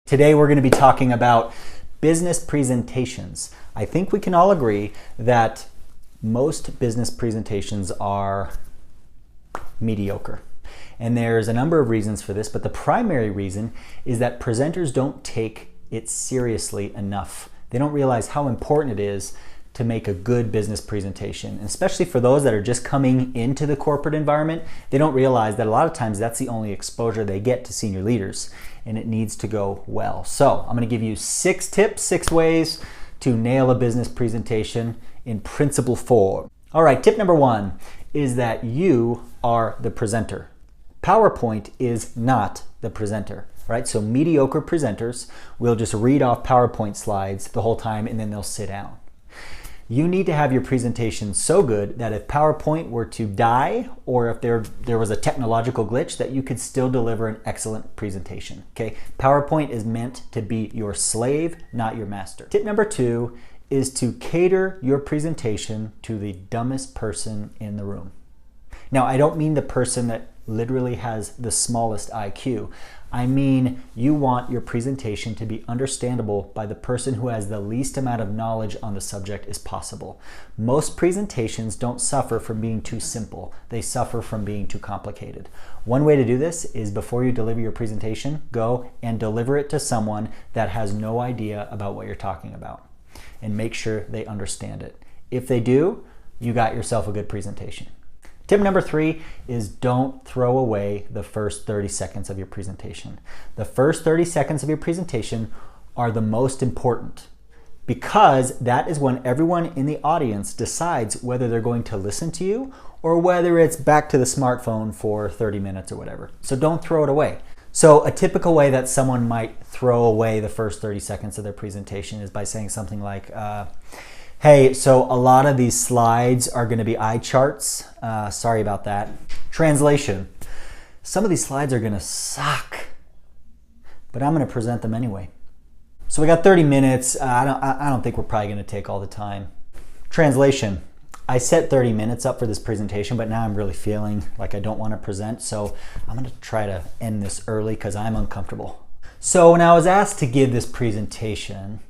Today we're going to be talking about business presentations. I think we can all agree that most business presentations are mediocre. And there's a number of reasons for this, but the primary reason is that presenters don't take it seriously enough. They don't realize how important it is to make a good business presentation. And especially for those that are just coming into the corporate environment, they don't realize that a lot of times that's the only exposure they get to senior leaders, and it needs to go well. So I'm gonna give you 6 tips, 6 ways to nail a business presentation in principle form. All right, tip number 1 is that you are the presenter. PowerPoint is not the presenter, right? So mediocre presenters will just read off PowerPoint slides the whole time and then they'll sit down. You need to have your presentation so good that if PowerPoint were to die or if there was a technological glitch, that you could still deliver an excellent presentation, okay? PowerPoint is meant to be your slave, not your master. Tip number 2 is to cater your presentation to the dumbest person in the room. Now, I don't mean the person that literally has the smallest IQ. I mean, you want your presentation to be understandable by the person who has the least amount of knowledge on the subject as possible. Most presentations don't suffer from being too simple. They suffer from being too complicated. One way to do this is before you deliver your presentation, go and deliver it to someone that has no idea about what you're talking about and make sure they understand it. If they do, you got yourself a good presentation. Tip number 3 is don't throw away the first 30 seconds of your presentation. The first 30 seconds of your presentation are the most important because that is when everyone in the audience decides whether they're going to listen to you or whether it's back to the smartphone for 30 minutes or whatever. So don't throw it away. So a typical way that someone might throw away the first 30 seconds of their presentation is by saying something like, hey, so a lot of these slides are going to be eye charts. Sorry about that. Translation. Some of these slides are going to suck, but I'm going to present them anyway. So we got 30 minutes. I don't think we're probably going to take all the time. Translation. I set 30 minutes up for this presentation, but now I'm really feeling like I don't want to present, so I'm going to try to end this early because I'm uncomfortable. So when I was asked to give this presentation,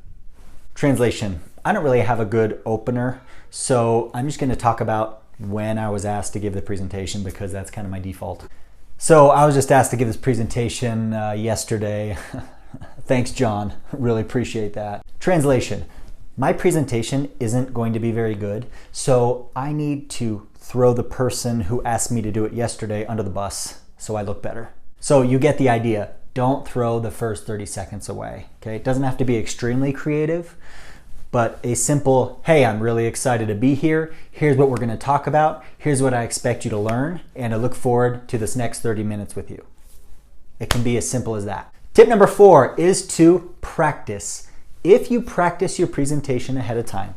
translation. I don't really have a good opener, so I'm just going to talk about when I was asked to give the presentation because that's kind of my default. So I was just asked to give this presentation yesterday. Thanks, John. Really appreciate that. Translation. My presentation isn't going to be very good, so I need to throw the person who asked me to do it yesterday under the bus so I look better. So you get the idea. Don't throw the first 30 seconds away, okay? It doesn't have to be extremely creative, but a simple, hey, I'm really excited to be here. Here's what we're going to talk about. Here's what I expect you to learn, and I look forward to this next 30 minutes with you. It can be as simple as that. Tip number 4 is to practice. If you practice your presentation ahead of time,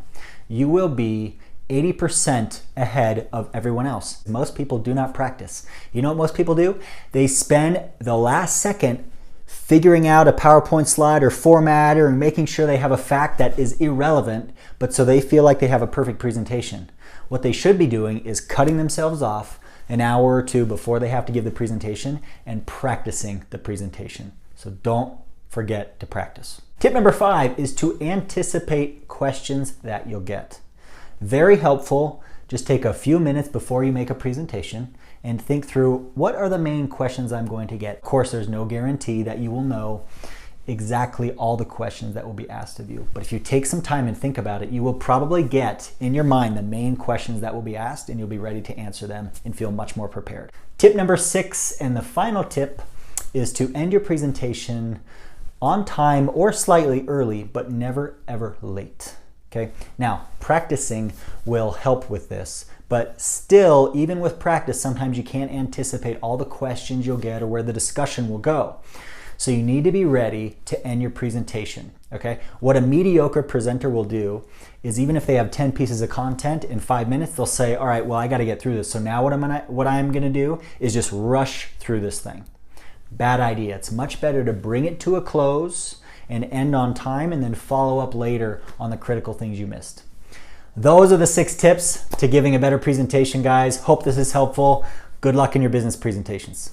you will be 80% ahead of everyone else. Most people do not practice. You know what most people do? They spend the last second figuring out a PowerPoint slide or format or making sure they have a fact that is irrelevant, but so they feel like they have a perfect presentation. What they should be doing is cutting themselves off an hour or 2 before they have to give the presentation and practicing the presentation. So don't forget to practice. Tip number 5 is to anticipate questions that you'll get. Very helpful. Just take a few minutes before you make a presentation and think through what are the main questions I'm going to get. Of course, there's no guarantee that you will know exactly all the questions that will be asked of you. But if you take some time and think about it, you will probably get in your mind the main questions that will be asked and you'll be ready to answer them and feel much more prepared. Tip number 6 and the final tip is to end your presentation on time or slightly early, but never ever late. Okay, now practicing will help with this, but still, even with practice, sometimes you can't anticipate all the questions you'll get or where the discussion will go. So you need to be ready to end your presentation, okay? What a mediocre presenter will do is even if they have 10 pieces of content in 5 minutes, they'll say, all right, well, I gotta get through this. So now what I'm gonna do is just rush through this thing. Bad idea. It's much better to bring it to a close and end on time and then follow up later on the critical things you missed. Those are the 6 tips to giving a better presentation, guys. Hope this is helpful. Good luck in your business presentations.